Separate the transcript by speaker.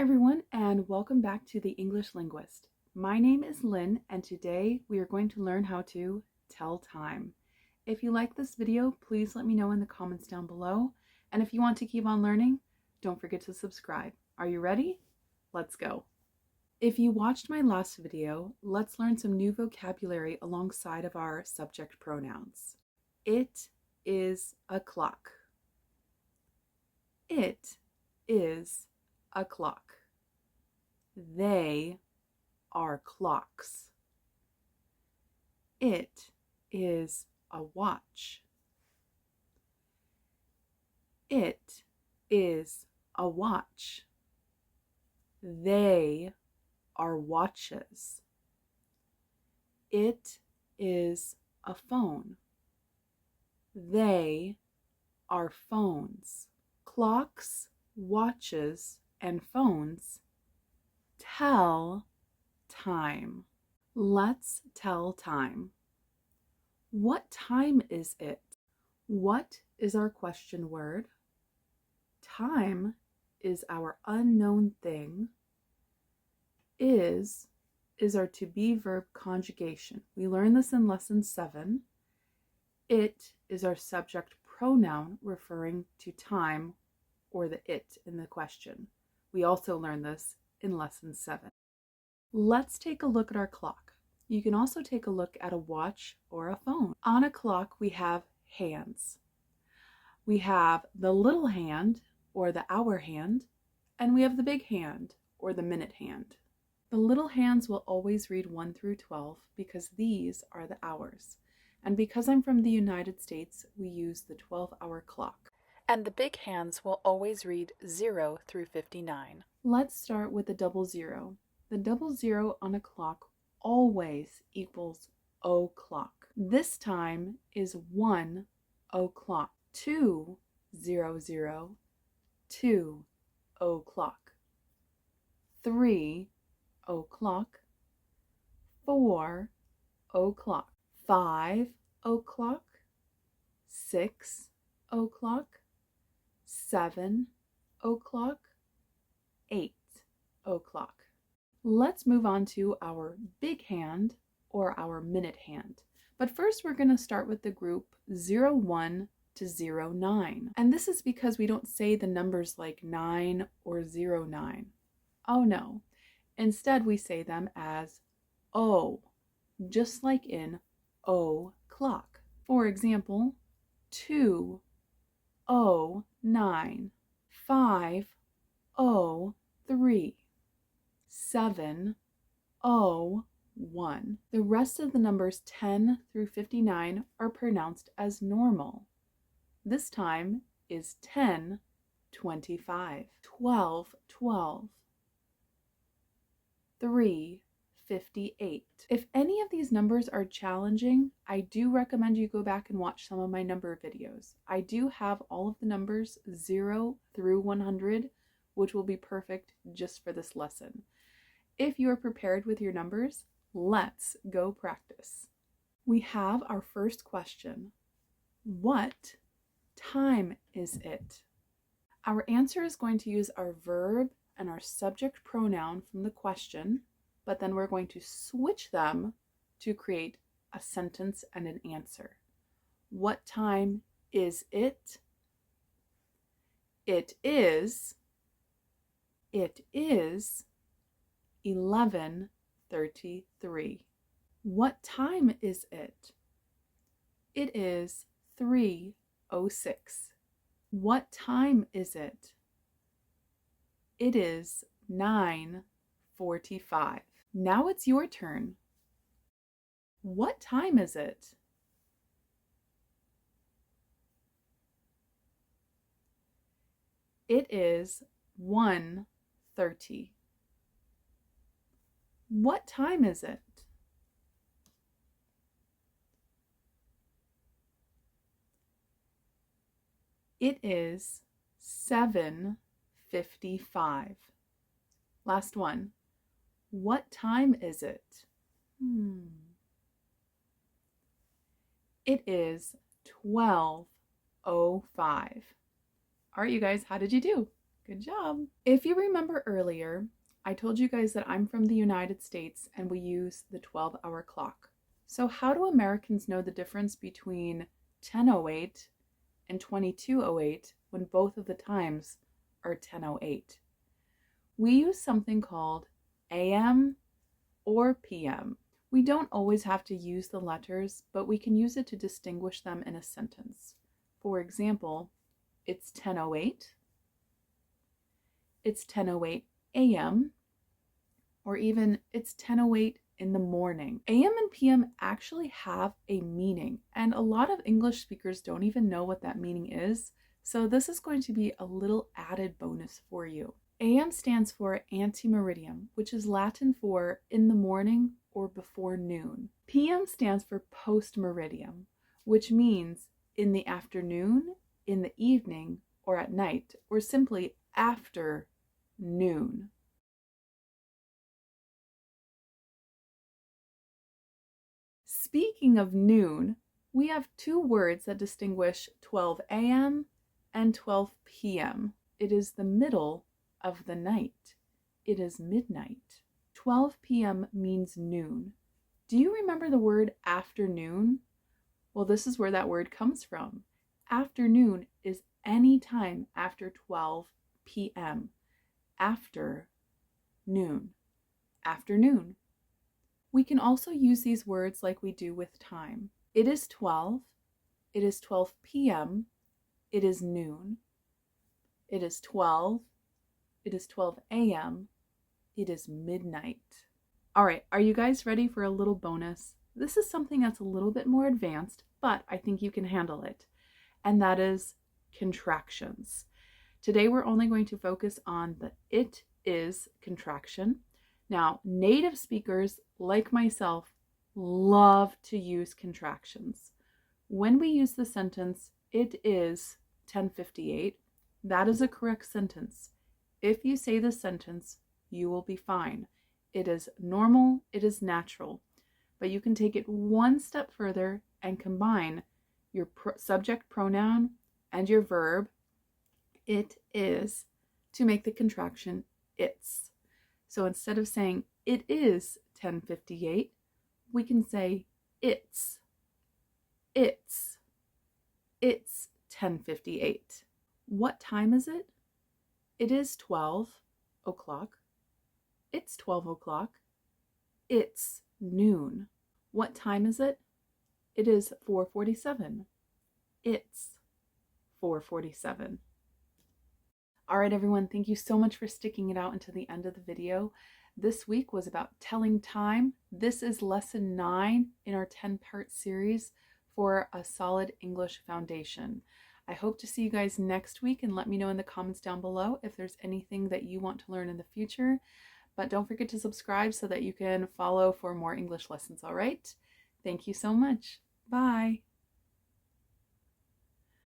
Speaker 1: everyone, and welcome back to the English Linguist. My name is Lynn, and today we are going to learn how to tell time. If you like this video, please let me know in the comments down below. And if you want to keep on learning, don't forget to subscribe. Are you ready? Let's go. If you watched my last video, let's learn some new vocabulary alongside of our subject pronouns. It is a clock. It is a clock. They are clocks. It is a watch. It is a watch. They are watches. It is a phone. They are phones. Clocks, watches, and phones tell time. Let's tell time. What time is it? What is our question word? Time is our unknown thing. Is our to be verb conjugation. We learned this in lesson 7. It is our subject pronoun referring to time or the it in the question. We also learned this in lesson 7. Let's take a look at our clock. You can also take a look at a watch or a phone. On a clock, we have hands. We have the little hand or the hour hand, and we have the big hand or the minute hand. The little hands will always read 1 through 12 because these are the hours. And because I'm from the United States, we use the 12-hour clock. And the big hands will always read 0 through 59. Let's start with the 00. The 00 on a clock always equals o'clock. This time is 1 o'clock. 2 00, 2 o'clock. 3 o'clock. 4 o'clock. 5 o'clock. 6 o'clock. 7 o'clock. 8 o'clock. Let's move on to our big hand or our minute hand. But first we're going to start with the group 01 to 09. And this is because we don't say the numbers like 9 or 09. Oh no. Instead we say them as O, just like in o'clock. For example, 2:09, 5:03, 7:01. The rest of the numbers 10 through 59 are pronounced as normal. This time is 10:25, 12:12, 3:58. If any of these numbers are challenging, I do recommend you go back and watch some of my number videos. I do have all of the numbers 0 through 100, which will be perfect just for this lesson. If you are prepared with your numbers, let's go practice. We have our first question. What time is it? Our answer is going to use our verb and our subject pronoun from the question, but then we're going to switch them to create a sentence and an answer. What time is it? It is 11:33. What time is it? It is 3:06. What time is it? It is 9:45. Now it's your turn. What time is it? It is 1:30. What time is it? It is 7:55. Last one. What time is it? It is 12:05. All right, you guys, how did you do? Good job. If you remember earlier, I told you guys that I'm from the United States and we use the 12-hour clock. So how do Americans know the difference between 10:08 and 22:08 when both of the times are 10:08? We use something called AM or PM. We don't always have to use the letters, but we can use it to distinguish them in a sentence. For example, it's 10:08, it's 10:08 a.m., or even it's 10:08 in the morning. AM and PM actually have a meaning, and a lot of English speakers don't even know what that meaning is, so this is going to be a little added bonus for you. AM stands for antemeridium, which is Latin for in the morning or before noon. PM stands for postmeridium, which means in the afternoon, in the evening, or at night, or simply after noon. Speaking of noon, we have two words that distinguish 12 a.m. and 12 p.m. It is the middle of the night. It is midnight. 12 p.m. means noon. Do you remember the word afternoon? Well, this is where that word comes from. Afternoon is any time after 12 p.m. After noon. Afternoon. We can also use these words like we do with time. It is 12. It is 12 p.m. It is noon. It is 12. It is 12 a.m. It is midnight. All right, are you guys ready for a little bonus? This is something that's a little bit more advanced, but I think you can handle it. And that is contractions. Today we're only going to focus on the it is contraction. Now, native speakers like myself love to use contractions. When we use the sentence, it is 10:58, that is a correct sentence. If you say the sentence, you will be fine. It is normal, it is natural. But you can take it one step further and combine your subject pronoun and your verb, it is, to make the contraction it's. So instead of saying it is 10:58, we can say it's 10:58. What time is it? It is 12 o'clock. It's 12 o'clock. It's noon. What time is it? It is 4:47. It's 4:47. All right, everyone, thank you so much for sticking it out until the end of the video. This week was about telling time. This is lesson 9 in our 10-part series for a solid English foundation. I hope to see you guys next week, and let me know in the comments down below if there's anything that you want to learn in the future. But don't forget to subscribe so that you can follow for more English lessons, all right? Thank you so much. Bye.